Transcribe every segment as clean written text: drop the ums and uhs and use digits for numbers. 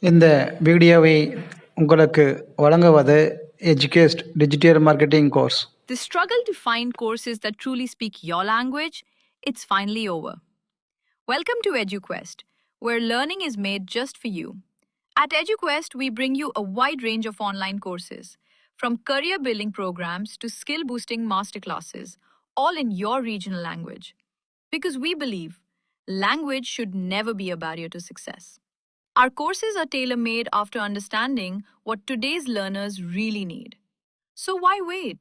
இந்த வீடியோவை உங்களுக்கு வழங்குவது எஜுகேஸ்ட் digital marketing course. The struggle to find courses that truly speak your language, it's finally over. Welcome to EduQuest, where learning is made just for you. At EduQuest, we bring you a wide range of online courses, from career building programs to skill boosting masterclasses, all in your regional language. Because we believe language should never be a barrier to success. Our courses are tailor made after understanding what today's learners really need. So why wait?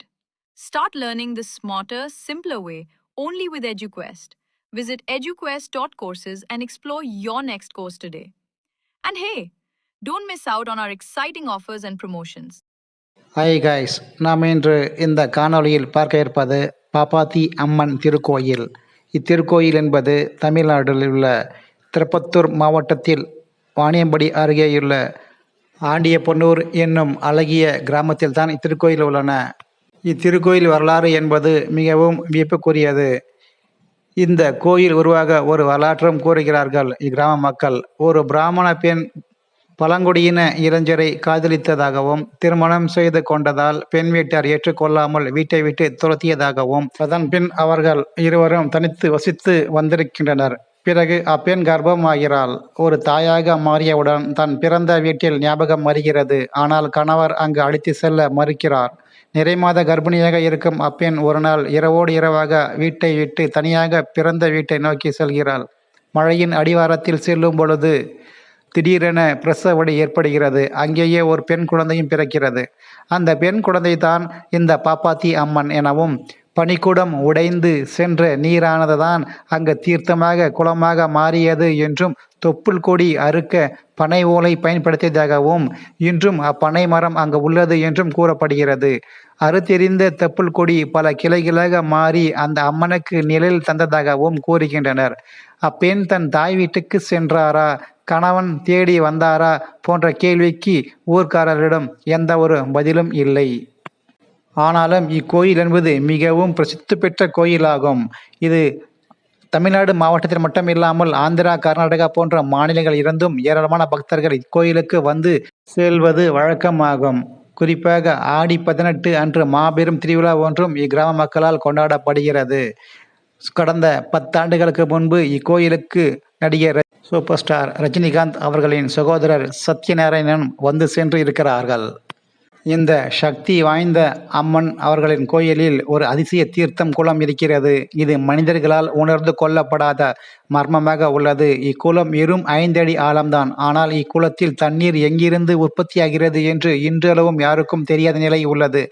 Start learning the smarter, simpler way only with EduQuest. Visit eduquest.courses and explore your next course today. And hey, don't miss out on our exciting offers and promotions. Hi guys, நாம் இன்று இந்த காணொளியில் பார்க்க இருப்பது பாப்பாத்தி அம்மன் திருக்கோயில். இத்திருக்கோயில் என்பது தமிழ்நாட்டில் உள்ள திருப்பத்தூர் மாவட்டத்தில் வாணியம்படி அருகேயுள்ள ஆண்டியப்பனூர் என்னும் அழகிய கிராமத்தில் தான் இத்திருக்கோயில் உள்ளன. இத்திருக்கோயில் வரலாறு என்பது மிகவும் வியப்புக்குரியது. இந்த கோயில் உருவாக ஒரு வரலாற்றும் கூறுகிறார்கள் இக்கிராம மக்கள். ஒரு பிராமண பெண் பழங்குடியின இளைஞரை காதலித்ததாகவும் திருமணம் செய்து கொண்டதால் பெண் வீட்டார் ஏற்றுக்கொள்ளாமல் வீட்டை விட்டு துரத்தியதாகவும் அதன் பின் அவர்கள் இருவரும் தனித்து வசித்து வந்திருக்கின்றனர். பிறகு அப்பெண் கர்ப்பமாகிறாள். ஒரு தாயாக மாறியவுடன் தன் பிறந்த வீட்டில் ஞாபகம் வருகிறது. ஆனால் கணவர் அங்கு அழைத்து செல்ல மறுக்கிறார். நிறைமாத கர்ப்பிணியாக இருக்கும் அப்பெண் ஒரு நாள் இரவோடு இரவாக வீட்டை விட்டு தனியாக பிறந்த வீட்டை நோக்கி செல்கிறாள். மழையின் அடிவாரத்தில் செல்லும் பொழுது திடீரென பிரசவ வலி ஏற்படுகிறது. அங்கேயே ஒரு பெண் குழந்தையும் பிறக்கிறது. அந்த பெண் குழந்தை தான் இந்த பாப்பாத்தி அம்மன் எனவும், பனிக்குடம் உடைந்து சென்ற நீரானதுதான் அங்கு தீர்த்தமாக குளமாக மாறியது என்றும், தொப்புள் கொடி அறுக்க பனை ஓலை பயன்படுத்தியதாகவும், இன்றும் அப்பனை மரம் அங்கு உள்ளது என்றும் கூறப்படுகிறது. அறுத்தெறிந்த தொப்புள் கொடி பல கிளைகளாக மாறி அந்த அம்மனுக்கு நிழல் தந்ததாகவும் கூறுகின்றனர். அப்பெண் தன் தாய் வீட்டுக்கு சென்றாரா, கணவன் தேடி வந்தாரா போன்ற கேள்விக்கு ஊர்க்காரரிடம் எந்த ஒரு பதிலும் இல்லை. ஆனாலும் இக்கோயில் என்பது மிகவும் பிரசித்தி பெற்ற கோயிலாகும். இது தமிழ்நாடு மாவட்டத்தில் மட்டுமில்லாமல் ஆந்திரா, கர்நாடகா போன்ற மாநிலங்கள் இருந்தும் ஏராளமான பக்தர்கள் இக்கோயிலுக்கு வந்து செல்வது வழக்கமாகும். குறிப்பாக ஆடி 18 அன்று மாபெரும் திருவிழா ஒன்றும் இக்கிராம மக்களால் கொண்டாடப்படுகிறது. கடந்த 10 ஆண்டுகளுக்கு முன்பு இக்கோயிலுக்கு நடிகர் சூப்பர் ஸ்டார் ரஜினிகாந்த் அவர்களின் சகோதரர் சத்யநாராயணன் வந்து சென்று இருக்கிறார்கள். இந்த சக்தி வாய்ந்த அம்மன் அவர்களின் கோயிலில் ஒரு அதிசய தீர்த்தம் குளம் இருக்கிறது. இது மனிதர்களால் உணர்ந்து கொள்ளப்படாத மர்மமாக உள்ளது. இக்குளம் வெறும் 5 அடி ஆழம்தான். ஆனால் இக்குளத்தில் தண்ணீர் எங்கிருந்து உற்பத்தியாகிறது என்று இன்றளவும் யாருக்கும் தெரியாத நிலை உள்ளது.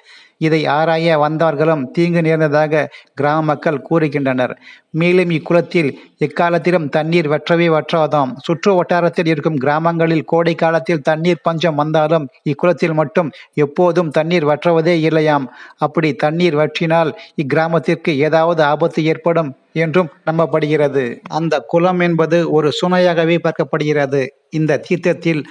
இதை ஆராய வந்தவர்களும் தீங்கு நேர்ந்ததாக கிராம மக்கள் கூறுகின்றனர். மேலும் இக்குளத்தில் எக்காலத்திலும் தண்ணீர் வற்றவே வற்றாதாம். சுற்று வட்டாரத்தில் இருக்கும் கிராமங்களில் கோடை காலத்தில் தண்ணீர் பஞ்சம் வந்தாலும் இக்குளத்தில் மட்டும் எப்போதும் தண்ணீர் வற்றுவதே இல்லையாம். அப்படி தண்ணீர் வற்றினால் இக்கிராமத்திற்கு ஏதாவது ஆபத்து ஏற்படும் என்றும் நம்பப்படுகிறது. அந்த குளம் என்பது ஒரு சுனையாகவே பார்க்கப்படுகிறது. இந்த தீர்த்தத்தில்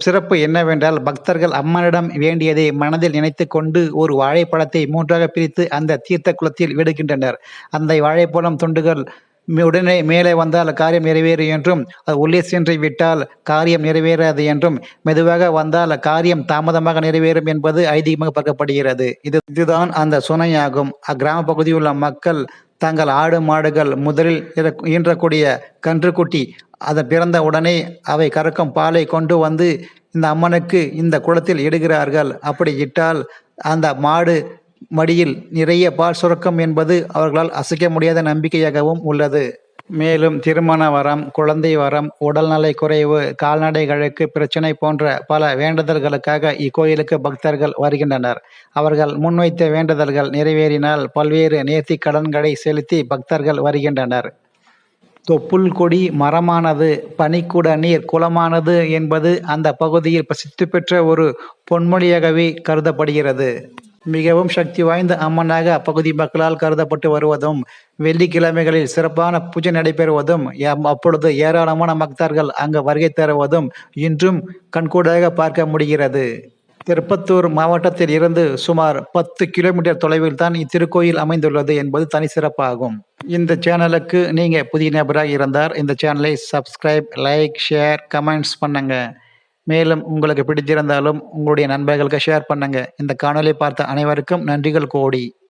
சிறப்பு என்னவென்றால், பக்தர்கள் அம்மனிடம் வேண்டியதை மனதில் நினைத்து கொண்டு ஒரு வாழைப்பழத்தை 3ஆக பிரித்து அந்த தீர்த்த குளத்தில் விடுகின்றனர். அந்த வாழைப்பழம் துண்டுகள் உடனே மேலே வந்தால் காரியம் நிறைவேறும் என்றும், அது உள்ளே சென்று விட்டால் காரியம் நிறைவேறாது என்றும், மெதுவாக வந்தால் காரியம் தாமதமாக நிறைவேறும் என்பது ஐதீகமாக பார்க்கப்படுகிறது. இதுதான் அந்த சுனையாகும். அக்கிராம பகுதியில் உள்ள மக்கள் தங்கள் ஆடு மாடுகள் முதலில் ஈன்றக்கூடிய கன்றுக்குட்டி அதை பிறந்த உடனே அவை கறக்கும் பாலை கொண்டு வந்து இந்த அம்மனுக்கு இந்த குளத்தில் இடுகிறார்கள். அப்படி இட்டால் அந்த மாடு மடியில் நிறைய பால் சுரக்கும் என்பது அவர்களால் அசைக்க முடியாத நம்பிக்கையாகவும் உள்ளது. மேலும் திருமண வரம், குழந்தை வரம், உடல்நலை குறைவு, கால்நடைகளுக்கு பிரச்சனை போன்ற பல வேண்டுதல்களுக்காக இக்கோயிலுக்கு பக்தர்கள் வருகின்றனர். அவர்கள் முன்வைத்த வேண்டுதல்கள் நிறைவேறினால் பல்வேறு நேர்த்தி கடன்களை செலுத்தி பக்தர்கள் வருகின்றனர். தொப்புள் கொடி மரமானது, பனிக்குட நீர் குளமானது என்பது அந்த பகுதியில் பிரசித்தி பெற்ற ஒரு பொன்மொழியாகவே கருதப்படுகிறது. மிகவும் சக்தி வாய்ந்த அம்மனாக அப்பகுதி மக்களால் கருதப்பட்டு வருவதும், வெள்ளிக்கிழமைகளில் சிறப்பான பூஜை நடைபெறுவதும், அப்பொழுது ஏராளமான பக்தர்கள் அங்கு வருகை தருவதும் இன்றும் கண்கூடாக பார்க்க முடிகிறது. திருப்பத்தூர் மாவட்டத்தில் இருந்து சுமார் 10 கிலோமீட்டர் தொலைவில் தான் இத்திருக்கோயில் அமைந்துள்ளது என்பது தனி சிறப்பாகும். இந்த சேனலுக்கு நீங்க புதிய நபராக இருந்தால் இந்த சேனலை சப்ஸ்கிரைப், லைக், ஷேர், கமெண்ட்ஸ் பண்ணுங்க. மேலும் உங்களுக்கு பிடிச்சிருந்தாலும் உங்களுடைய நண்பர்களுக்கு ஷேர் பண்ணுங்க. இந்த காணொளி பார்த்த அனைவருக்கும் நன்றிகள் கோடி.